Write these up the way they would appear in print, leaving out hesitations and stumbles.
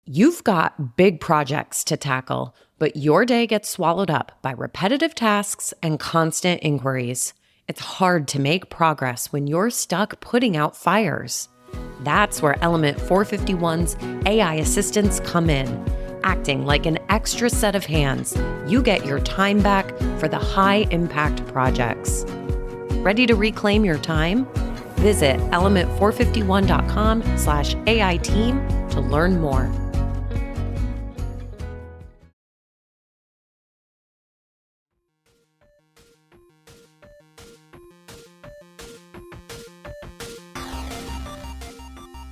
You've got big projects to tackle, but your day gets swallowed up by repetitive tasks and constant inquiries. It's hard to make progress when you're stuck putting out fires. That's where Element 451's AI assistants come in. Acting like an extra set of hands, you get your time back for the high-impact projects. Ready to reclaim your time? Visit element451.com/AI team to learn more.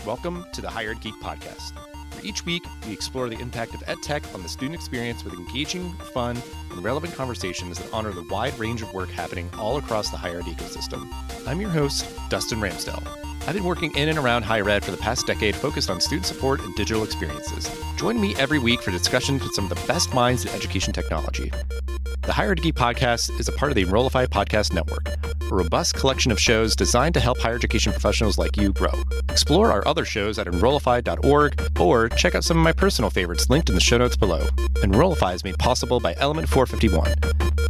Welcome to the Hired Geek Podcast, where each week we explore the impact of EdTech on the student experience with engaging, fun, and relevant conversations that honor the wide range of work happening all across the higher ed ecosystem. I'm your host, Dustin Ramsdell. I've been working in and around higher ed for the past decade, focused on student support and digital experiences. Join me every week for discussions with some of the best minds in education technology. The Hired Geek Podcast is a part of the Enrollify podcast network, a robust collection of shows designed to help higher education professionals like you grow. Explore our other shows at enrollify.org or check out some of my personal favorites linked in the show notes below. Enrollify is made possible by Element 451,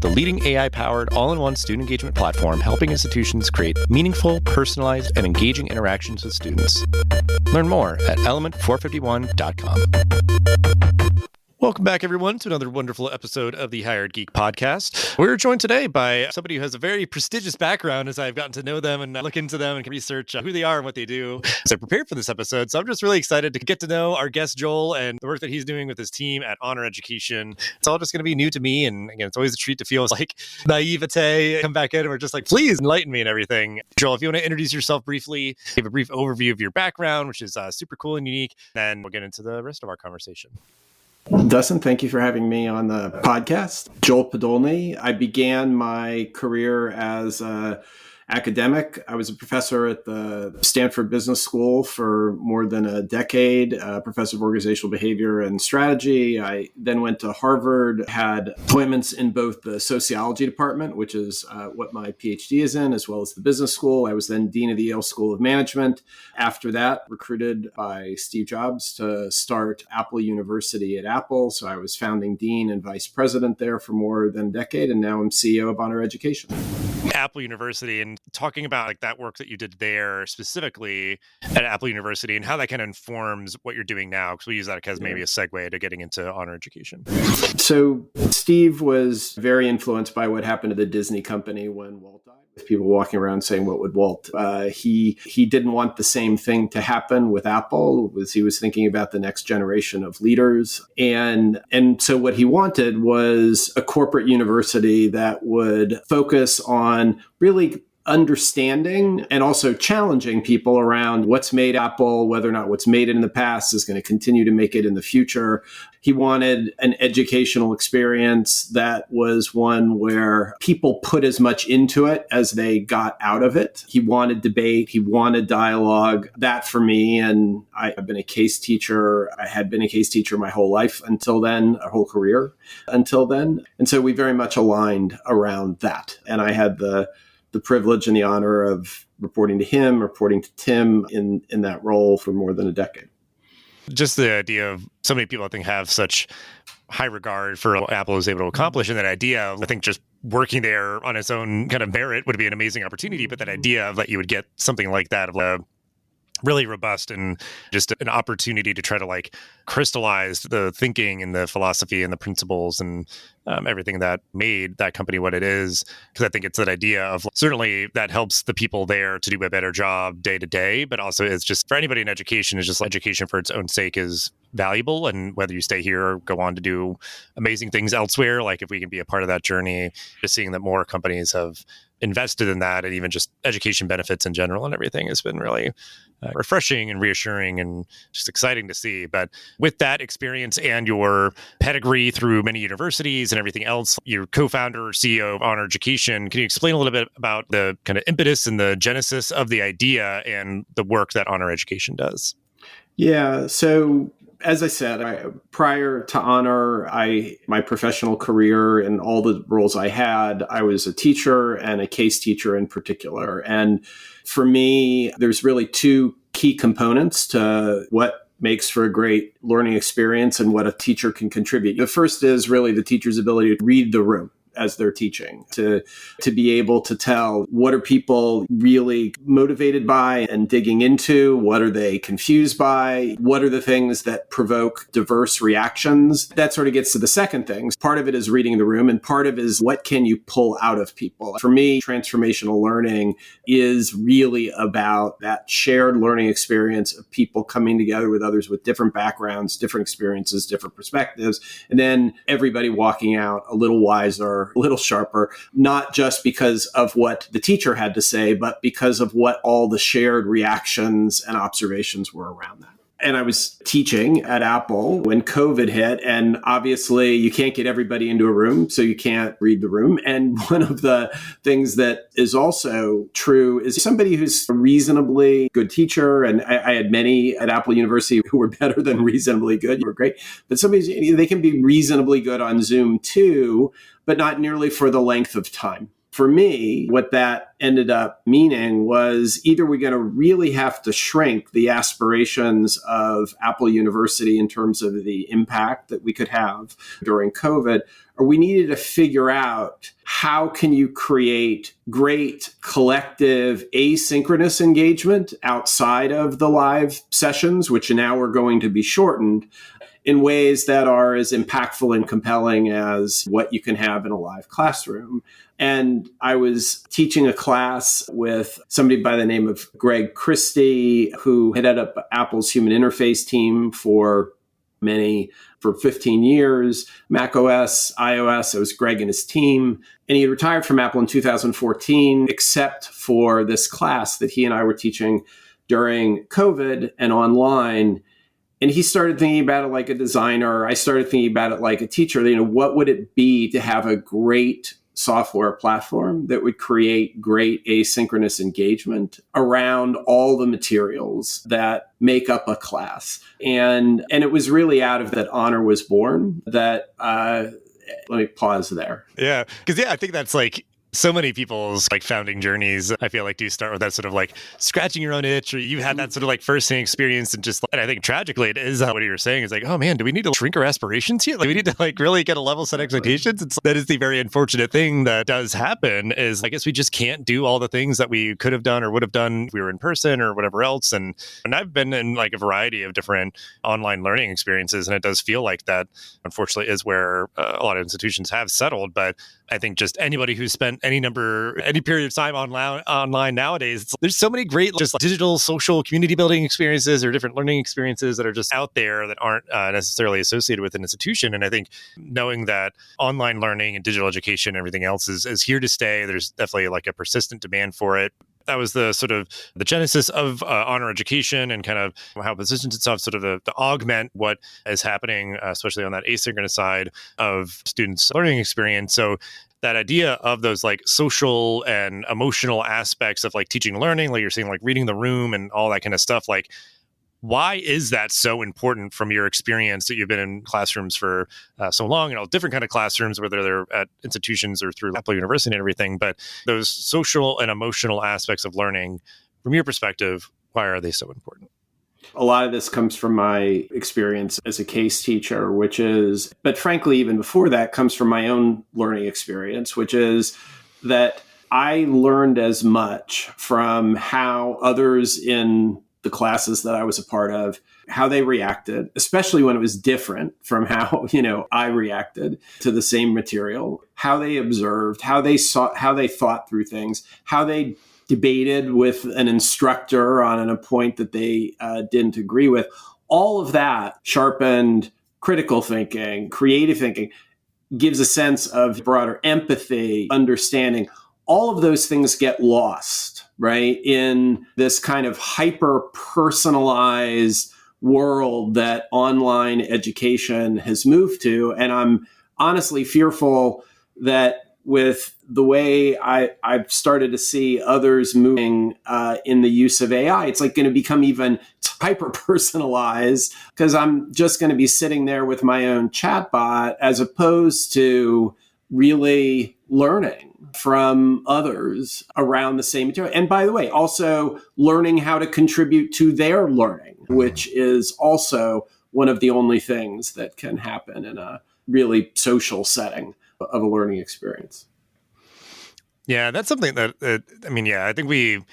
the leading AI-powered all-in-one student engagement platform helping institutions create meaningful, personalized, and engaging interactions with students. Learn more at element451.com. Welcome back, everyone, to another wonderful episode of the Hired Geek Podcast. We're joined today by somebody who has a very prestigious background as I've gotten to know them and look into them and research who they are and what they do as I prepared for this episode. So I'm just really excited to get to know our guest, Joel, and the work that he's doing with his team at Honor Education. It's all just going to be new to me. And again, it's always a treat to feel like naivete come back in and we're just like, please enlighten me and everything. Joel, if you want to introduce yourself briefly, give a brief overview of your background, which is super cool and unique, then we'll get into the rest of our conversation. Dustin, thank you for having me on the podcast. Joel Podolny. I began my career as an academic. I was a professor at the Stanford Business School for more than a decade, professor of organizational behavior and strategy. I then went to Harvard, had appointments in both the sociology department, which is what my PhD is in, as well as the business school. I was then dean of the Yale School of Management. After that, recruited by Steve Jobs to start Apple University at Apple. So I was founding dean and vice president there for more than a decade, and now I'm CEO of Honor Education. Apple University, and talking about like that work that you did there specifically at Apple University and how that kind of informs what you're doing now, because we use that as maybe a segue to getting into Honor Education. So Steve was very influenced by what happened to the Disney company when Walt died. With people walking around saying, what would Walt? He didn't want the same thing to happen with Apple. He was thinking about the next generation of leaders. And so what he wanted was a corporate university that would focus on really understanding and also challenging people around what's made Apple, whether or not what's made it in the past is going to continue to make it in the future. He wanted an educational experience that was one where people put as much into it as they got out of it. He wanted debate. He wanted dialogue. That for me, and I've been a case teacher. I had been a case teacher my whole life until then, a whole career until then. And so we very much aligned around that. And I had the privilege and the honor of reporting to him, reporting to Tim in that role for more than a decade. Just the idea of so many people, I think, have such high regard for what Apple is able to accomplish. And that idea of, I think, just working there on its own kind of merit would be an amazing opportunity. But that idea of that you would get something like that, of a really robust and just an opportunity to try to like crystallize the thinking and the philosophy and the principles and everything that made that company what it is. Because I think it's that idea of certainly that helps the people there to do a better job day to day, but also it's just for anybody in education, is just like education for its own sake is valuable. And whether you stay here or go on to do amazing things elsewhere, like if we can be a part of that journey, just seeing that more companies have invested in that, and even just education benefits in general and everything has been really refreshing and reassuring and just exciting to see. But with that experience and your pedigree through many universities and everything else, you're co-founder or CEO of Honor Education. Can you explain a little bit about the kind of impetus and the genesis of the idea and the work that Honor Education does? Yeah. So as I said, prior to Honor, my professional career and all the roles I had, I was a teacher and a case teacher in particular. And for me, there's really two key components to what makes for a great learning experience and what a teacher can contribute. The first is really the teacher's ability to read the room as they're teaching, to be able to tell what are people really motivated by and digging into, what are they confused by, what are the things that provoke diverse reactions. That sort of gets to the second thing. Part of it is reading the room, and part of it is what can you pull out of people. For me, transformational learning is really about that shared learning experience of people coming together with others with different backgrounds, different experiences, different perspectives, and then everybody walking out a little wiser, a little sharper, not just because of what the teacher had to say, but because of what all the shared reactions and observations were around that. And I was teaching at Apple when COVID hit, and obviously you can't get everybody into a room, so you can't read the room. And one of the things that is also true is somebody who's a reasonably good teacher, and I had many at Apple University who were better than reasonably good, who were great, but they can be reasonably good on Zoom too, but not nearly for the length of time. For me, what that ended up meaning was either we're going to really have to shrink the aspirations of Apple University in terms of the impact that we could have during COVID, or we needed to figure out how can you create great collective asynchronous engagement outside of the live sessions, which now are going to be shortened, in ways that are as impactful and compelling as what you can have in a live classroom. And I was teaching a class with somebody by the name of Greg Christie, who headed up Apple's human interface team for 15 years, Mac OS, iOS. It was Greg and his team. And he had retired from Apple in 2014, except for this class that he and I were teaching during COVID and online. And he started thinking about it like a designer. I started thinking about it like a teacher. What would it be to have a great software platform that would create great asynchronous engagement around all the materials that make up a class? And it was really out of that Honor was born that, let me pause there. Yeah. Because, I think that's like so many people's like founding journeys, I feel like, do start with that sort of like scratching your own itch, or you had that sort of like first-hand experience, and I think tragically it is what you're saying is like, oh man, do we need to shrink our aspirations here? Like, we need to like really get a level set expectations. And so that is the very unfortunate thing that does happen, is I guess we just can't do all the things that we could have done or would have done if we were in person or whatever else. And I've been in like a variety of different online learning experiences, and it does feel like that unfortunately is where a lot of institutions have settled. But I think just anybody who's spent any period of time online nowadays, there's so many great just like digital, social, community building experiences or different learning experiences that are just out there that aren't necessarily associated with an institution. And I think knowing that online learning and digital education and everything else is here to stay, there's definitely like a persistent demand for it. That was the sort of the genesis of honor education, and kind of how it positions itself sort of to augment what is happening, especially on that asynchronous side of students' learning experience. So that idea of those like social and emotional aspects of like teaching and learning, like you're saying, like reading the room and all that kind of stuff, like why is that so important from your experience that you've been in classrooms for so long, and all different kind of classrooms, whether they're at institutions or through Apple University and everything, but those social and emotional aspects of learning, from your perspective, why are they so important? A lot of this comes from my experience as a case teacher, but frankly, even before that, comes from my own learning experience, which is that I learned as much from how others in the classes that I was a part of, how they reacted, especially when it was different from how, I reacted to the same material, how they observed, how they thought through things, how they debated with an instructor on a point that they didn't agree with. All of that sharpened critical thinking, creative thinking, gives a sense of broader empathy, understanding. All of those things get lost, right, in this kind of hyper-personalized world that online education has moved to. And I'm honestly fearful that with the way I've started to see others moving in the use of AI, it's like going to become even hyper-personalized, because I'm just going to be sitting there with my own chatbot as opposed to really learning from others around the same material. And by the way, also learning how to contribute to their learning, which is also one of the only things that can happen in a really social setting of a learning experience. Yeah, that's something that, I think we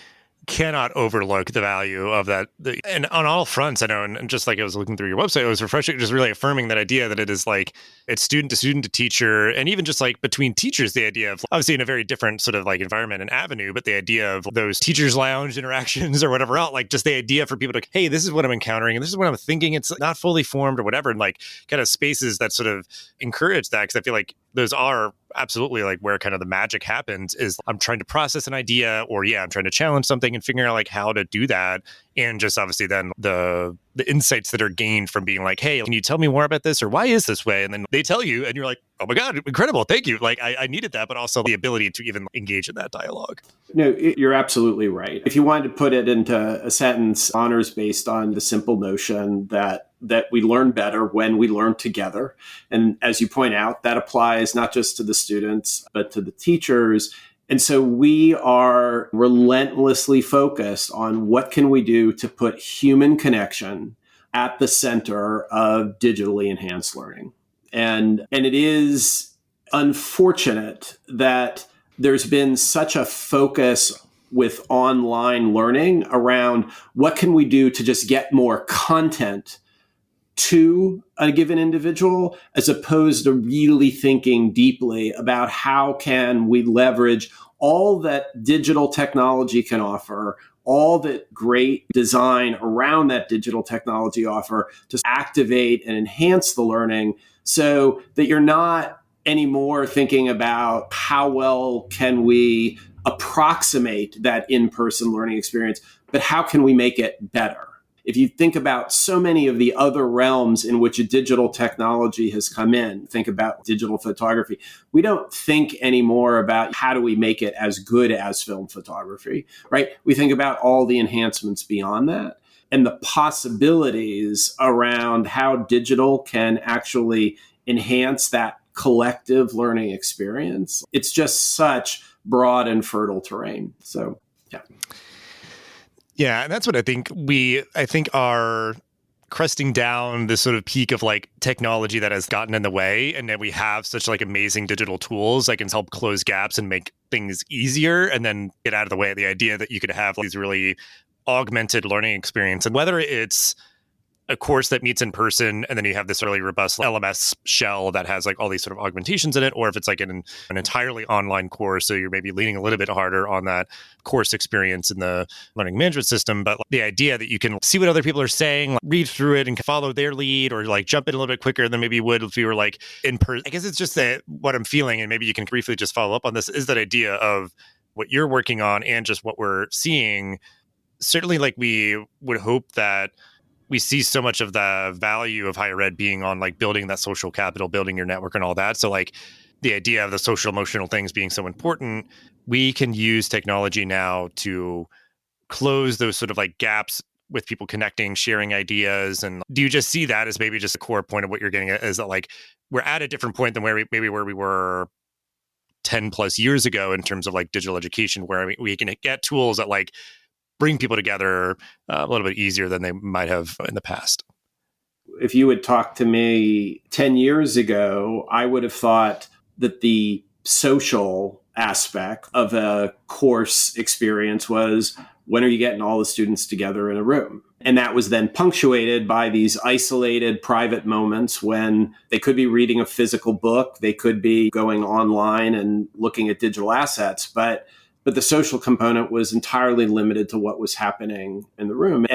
cannot overlook the value of that. And on all fronts, I know, and just like I was looking through your website, it was refreshing, just really affirming that idea that it is like, it's student to teacher, and even just like between teachers, the idea of obviously in a very different sort of like environment and avenue, but the idea of those teachers lounge interactions or whatever else, like just the idea for people to, hey, this is what I'm encountering and this is what I'm thinking. It's not fully formed or whatever. And like kind of spaces that sort of encourage that. Cause I feel like those are absolutely like where kind of the magic happens is I'm trying to process an idea or I'm trying to challenge something and figuring out like how to do that. And just obviously then the insights that are gained from being like, hey, can you tell me more about this or why is this way? And then they tell you and you're like, oh my God, incredible. Thank you. Like I needed that, but also the ability to even engage in that dialogue. No, you're absolutely right. If you wanted to put it into a sentence, honors based on the simple notion that we learn better when we learn together. And as you point out, that applies not just to the students, but to the teachers. And so we are relentlessly focused on what can we do to put human connection at the center of digitally enhanced learning. And it is unfortunate that there's been such a focus with online learning around what can we do to just get more content to a given individual, as opposed to really thinking deeply about how can we leverage all that digital technology can offer, all that great design around that digital technology offer to activate and enhance the learning so that you're not anymore thinking about how well can we approximate that in-person learning experience, but how can we make it better? If you think about so many of the other realms in which a digital technology has come in, think about digital photography. We don't think anymore about how do we make it as good as film photography, right? We think about all the enhancements beyond that and the possibilities around how digital can actually enhance that collective learning experience. It's just such broad and fertile terrain. So, yeah. Yeah, and that's what I think are cresting down this sort of peak of like technology that has gotten in the way, and then we have such like amazing digital tools that can help close gaps and make things easier, and then get out of the way. The idea that you could have these really augmented learning experience, and whether it's a course that meets in person, and then you have this really robust LMS shell that has like all these sort of augmentations in it, or if it's like an entirely online course, so you're maybe leaning a little bit harder on that course experience in the learning management system. But the idea that you can see what other people are saying, read through it and follow their lead, or like jump in a little bit quicker than maybe you would if you were like in person. I guess it's just that what I'm feeling, and maybe you can briefly just follow up on this, is that idea of what you're working on and just what we're seeing. Certainly, like we would hope that we see so much of the value of higher ed being on like building that social capital, building your network and all that. So like the idea of the social emotional things being so important, we can use technology now to close those sort of like gaps with people connecting, sharing ideas. And do you just see that as maybe just a core point of what you're getting at, is that like we're at a different point than where we were 10 plus years ago in terms of like digital education, where we can get tools that like bring people together a little bit easier than they might have in the past? If you had talked to me 10 years ago, I would have thought that the social aspect of a course experience was, when are you getting all the students together in a room? And that was then punctuated by these isolated private moments when they could be reading a physical book, they could be going online and looking at digital assets, but the social component was entirely limited to what was happening in the room.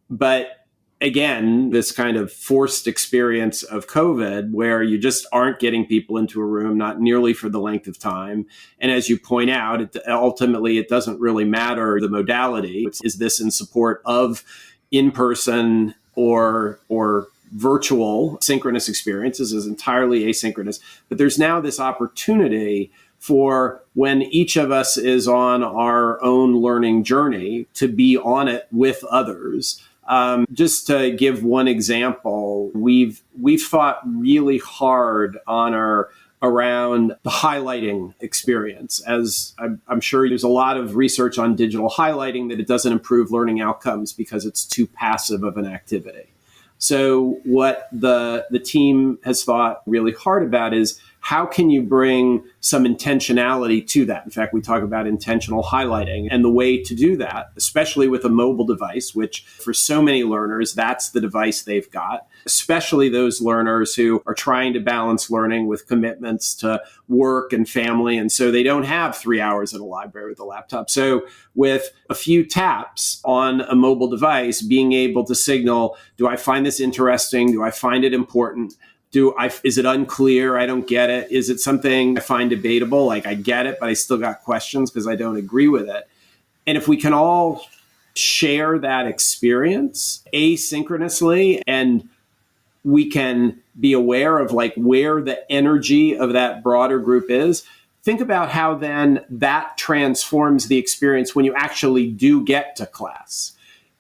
But again, this kind of forced experience of COVID, where you just aren't getting people into a room, not nearly for the length of time. And as you point out, ultimately, it doesn't really matter the modality. Is this in support of in-person or virtual? Synchronous experiences is entirely asynchronous. But there's now this opportunity for when each of us is on our own learning journey to be on it with others. Just to give one example, we've thought really hard on our around the highlighting experience. As I'm sure there's a lot of research on digital highlighting that it doesn't improve learning outcomes because it's too passive of an activity. So what the team has thought really hard about is how can you bring some intentionality to that? In fact, we talk about intentional highlighting, and the way to do that, especially with a mobile device, which for so many learners, that's the device they've got, especially those learners who are trying to balance learning with commitments to work and family. And so they don't have 3 hours at a library with a laptop. So with a few taps on a mobile device, being able to signal, do I find this interesting? Do I find it important? Is it unclear? I don't get it. Is it something I find debatable? Like I get it, but I still got questions because I don't agree with it. And if we can all share that experience asynchronously, and we can be aware of like where the energy of that broader group is, think about how then that transforms the experience when you actually do get to class.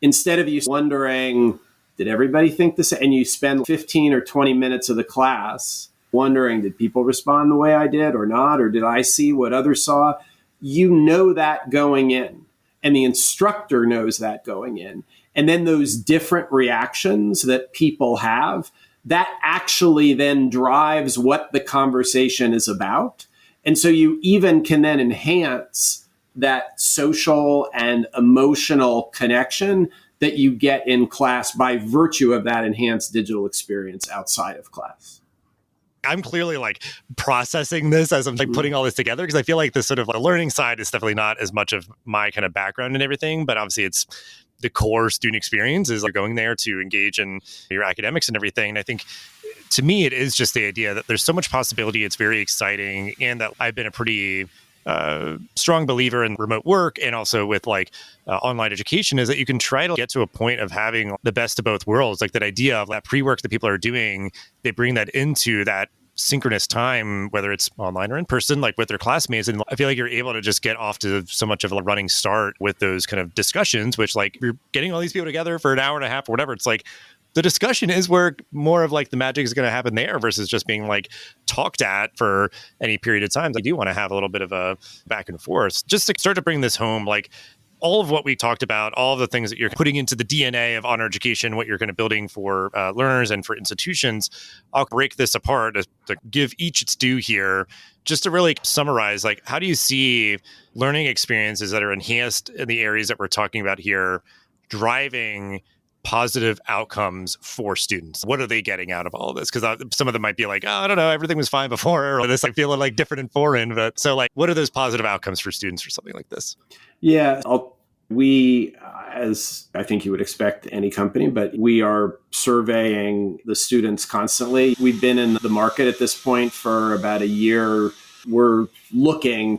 Instead of you wondering, did everybody think this? And you spend 15 or 20 minutes of the class wondering, did people respond the way I did or not? Or did I see what others saw? You know that going in. And the instructor knows that going in. And then those different reactions that people have, that actually then drives what the conversation is about. And so you even can then enhance that social and emotional connection that you get in class by virtue of that enhanced digital experience outside of class. I'm clearly like processing this as I'm like putting all this together, because I feel like this sort of like, learning side is definitely not as much of my kind of background and everything, but obviously it's the core student experience is like going there to engage in your academics and everything. And I think to me, it is just the idea that there's so much possibility. It's very exciting. And that I've been a pretty strong believer in remote work and also with like online education, is that you can try to get to a point of having the best of both worlds. Like that idea of that pre-work that people are doing, they bring that into that synchronous time, whether it's online or in person, like with their classmates. And I feel like you're able to just get off to so much of a running start with those kind of discussions, which like you're getting all these people together for an hour and a half or whatever. It's like the discussion is where more of like the magic is going to happen there versus just being like talked at for any period of time. I do want to have a little bit of a back and forth just to start to bring this home. Like all of what we talked about, all of the things that you're putting into the DNA of honor education, what you're kind of building for learners and for institutions, I'll break this apart to give each its due here, just to really summarize, like, how do you see learning experiences that are enhanced in the areas that we're talking about here, driving positive outcomes for students? What are they getting out of all of this? Because some of them might be like, oh, I don't know, everything was fine before, or this like feeling like different and foreign. But so like, what are those positive outcomes for students for something like this? Yeah, we, as I think you would expect any company, but we are surveying the students constantly. We've been in the market at this point for about a year. We're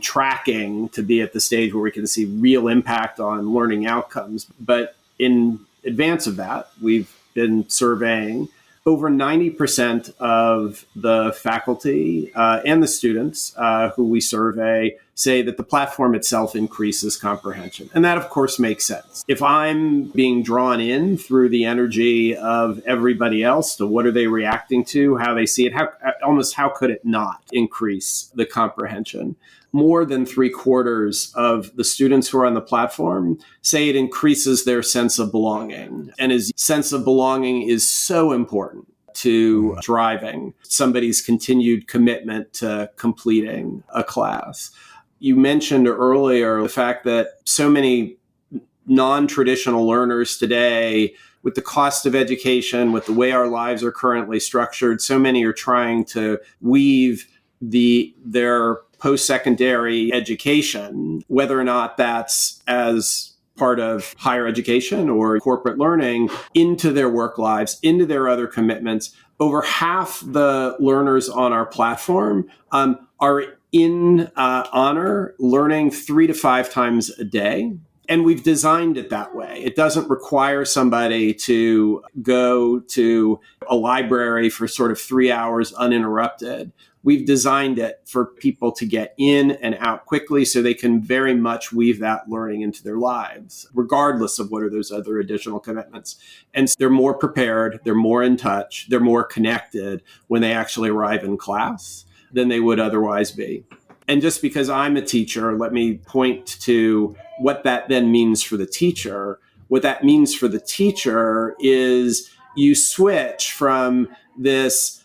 tracking to be at the stage where we can see real impact on learning outcomes. But in advance of that, we've been surveying over 90% of the faculty and the students who we survey say that the platform itself increases comprehension. And that, of course, makes sense. If I'm being drawn in through the energy of everybody else to what are they reacting to, how they see it, how could it not increase the comprehension? More than 3/4 of the students who are on the platform say it increases their sense of belonging. And his sense of belonging is so important to driving somebody's continued commitment to completing a class. You mentioned earlier the fact that so many non-traditional learners today, with the cost of education, with the way our lives are currently structured, so many are trying to weave their post-secondary education, whether or not that's as part of higher education or corporate learning, into their work lives, into their other commitments. Over half the learners on our platform are in honor learning 3 to 5 times a day. And we've designed it that way. It doesn't require somebody to go to a library for sort of 3 hours uninterrupted. We've designed it for people to get in and out quickly so they can very much weave that learning into their lives, regardless of what are those other additional commitments. And they're more prepared, they're more in touch, they're more connected when they actually arrive in class. than they would otherwise be. And just because I'm a teacher, let me point to what that then means for the teacher. What that means for the teacher is you switch from this,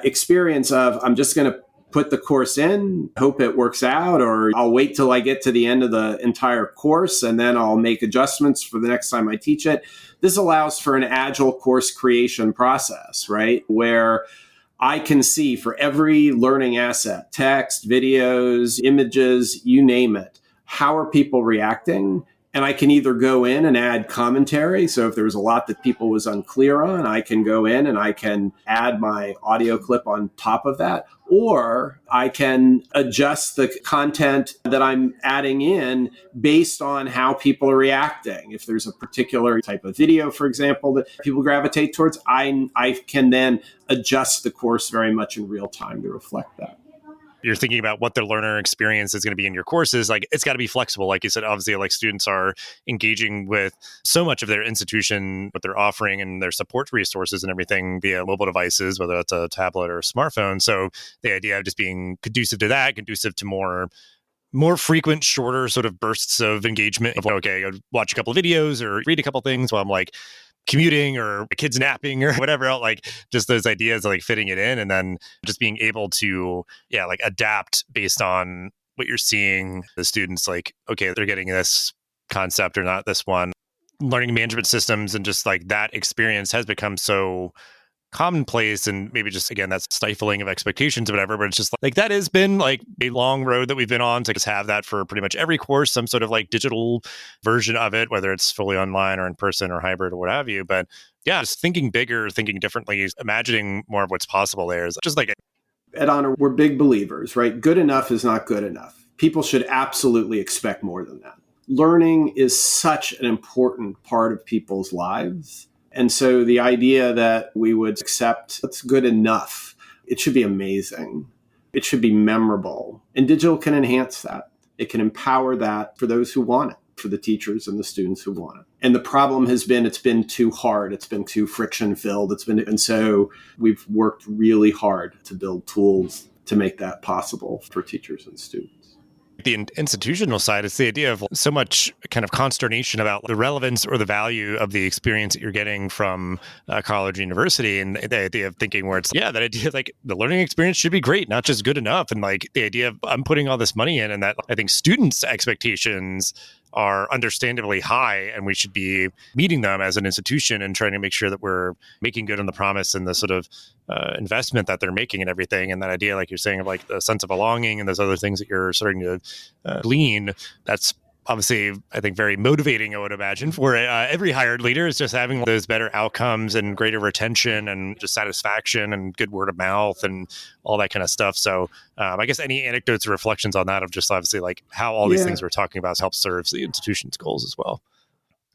experience of I'm just going to put the course in, hope it works out, or I'll wait till I get to the end of the entire course and then I'll make adjustments for the next time I teach it. This allows for an agile course creation process, right? Where I can see for every learning asset, text, videos, images, you name it, how are people reacting? And I can either go in and add commentary. So if there's a lot that people was unclear on, I can go in and I can add my audio clip on top of that. Or I can adjust the content that I'm adding in based on how people are reacting. If there's a particular type of video, for example, that people gravitate towards, I can then adjust the course very much in real time to reflect that. You're thinking about what the learner experience is going to be in your courses, like it's got to be flexible. Like you said, obviously, like students are engaging with so much of their institution, what they're offering and their support resources and everything via mobile devices, whether that's a tablet or a smartphone. So the idea of just being conducive to that, conducive to more frequent, shorter sort of bursts of engagement of, okay, I'll watch a couple of videos or read a couple of things while I'm like commuting or a kid's napping or whatever else, like just those ideas of like fitting it in and then just being able to, like adapt based on what you're seeing the students like, okay, they're getting this concept or not this one. Learning management systems and just like that experience has become so commonplace and maybe just, again, that's stifling of expectations or whatever, but it's just like that has been like a long road that we've been on to just have that for pretty much every course, some sort of like digital version of it, whether it's fully online or in person or hybrid or what have you. But yeah, just thinking bigger, thinking differently, imagining more of what's possible there is just like... At Honor, we're big believers, right? Good enough is not good enough. People should absolutely expect more than that. Learning is such an important part of people's lives. And so the idea that we would accept that's good enough, it should be amazing. It should be memorable. And digital can enhance that. It can empower that for those who want it, for the teachers and the students who want it. And the problem has been it's been too hard. It's been too friction filled. And so we've worked really hard to build tools to make that possible for teachers and students. The institutional side is the idea of so much kind of consternation about the relevance or the value of the experience that you're getting from college, university, and the idea of thinking where it's, that idea of like the learning experience should be great, not just good enough. And like the idea of I'm putting all this money in and that I think students' expectations are understandably high and we should be meeting them as an institution and trying to make sure that we're making good on the promise and the sort of investment that they're making and everything. And that idea, like you're saying, of like the sense of belonging and those other things that you're starting to glean, that's obviously, I think, very motivating, I would imagine, for every hired leader is just having those better outcomes and greater retention and just satisfaction and good word of mouth and all that kind of stuff. So I guess any anecdotes or reflections on that of just obviously like how all these things we're talking about help serve the institution's goals as well.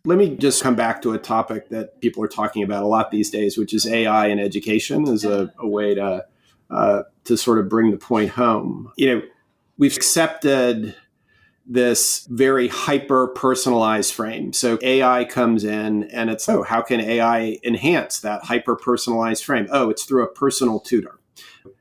Let me just come back to a topic that people are talking about a lot these days, which is AI in education as a way to sort of bring the point home. We've accepted this very hyper-personalized frame. So AI comes in and it's, how can AI enhance that hyper-personalized frame? Oh, it's through a personal tutor.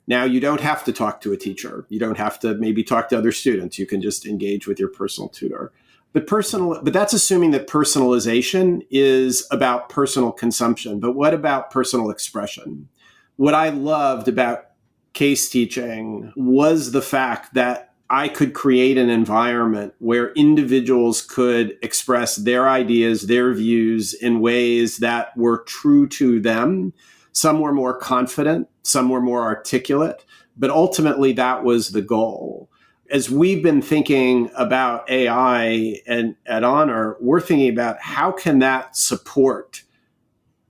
Now, you don't have to talk to a teacher. You don't have to maybe talk to other students. You can just engage with your personal tutor. But that's assuming that personalization is about personal consumption. But what about personal expression? What I loved about case teaching was the fact that I could create an environment where individuals could express their ideas, their views in ways that were true to them. Some were more confident, some were more articulate, but ultimately that was the goal. As we've been thinking about AI and at Honor, we're thinking about how can that support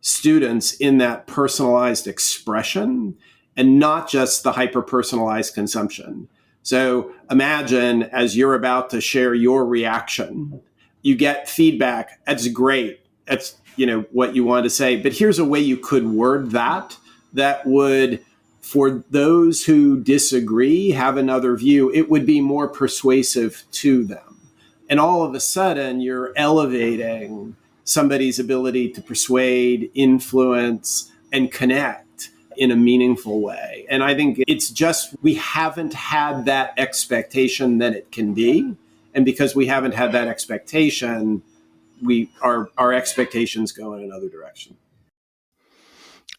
students in that personalized expression and not just the hyper-personalized consumption. So imagine as you're about to share your reaction, you get feedback. That's great. That's, what you want to say. But here's a way you could word that would, for those who disagree, have another view, it would be more persuasive to them. And all of a sudden, you're elevating somebody's ability to persuade, influence, and connect in a meaningful way. And I think it's just we haven't had that expectation that it can be. And because we haven't had that expectation, our expectations go in another direction.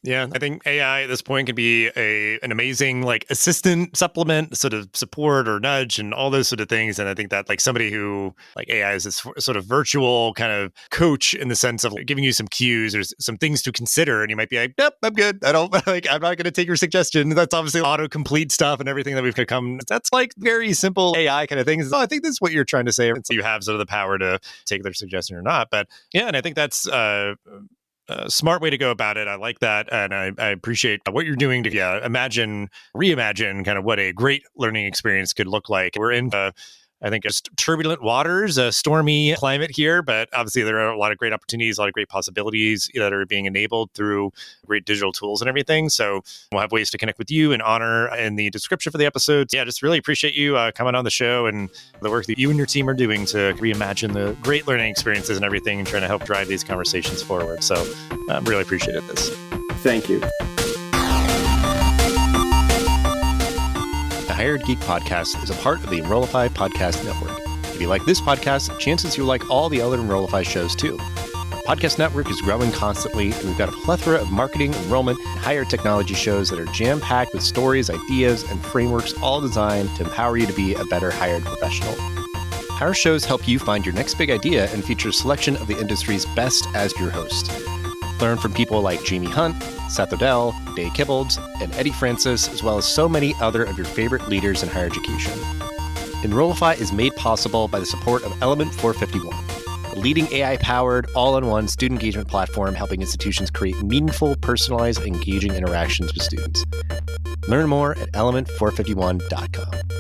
Yeah, I think AI at this point can be an amazing like assistant, supplement, sort of support or nudge and all those sort of things. And I think that like somebody who like AI is this sort of virtual kind of coach in the sense of like, giving you some cues or some things to consider. And you might be like, nope, I'm good. I don't like, I'm not going to take your suggestion. That's obviously autocomplete stuff and everything that we've come. That's like very simple AI kind of things. Oh, I think this is what you're trying to say. And so you have sort of the power to take their suggestion or not. But yeah, and I think that's a smart way to go about it. I like that. And I appreciate what you're doing to reimagine kind of what a great learning experience could look like. We're in, I think, just turbulent waters, a stormy climate here, but obviously there are a lot of great opportunities, a lot of great possibilities that are being enabled through great digital tools and everything. So we'll have ways to connect with you and Honor in the description for the episodes. Yeah, just really appreciate you coming on the show and the work that you and your team are doing to reimagine the great learning experiences and everything and trying to help drive these conversations forward. So I really appreciated this. Thank you. The Hired Geek Podcast is a part of the Enrollify podcast network. If you like this podcast, chances you'll like all the other Enrollify shows too. Our podcast network is growing constantly, and we've got a plethora of marketing, enrollment, and higher technology shows that are jam-packed with stories, ideas, and frameworks all designed to empower you to be a better hired professional. Our shows help you find your next big idea and feature a selection of the industry's best as your host. Learn from people like Jamie Hunt, Seth Odell, Dave Kibbolds, and Eddie Francis, as well as so many other of your favorite leaders in higher education. Enrollify is made possible by the support of Element 451, the leading AI-powered, all-in-one student engagement platform helping institutions create meaningful, personalized, engaging interactions with students. Learn more at element451.com.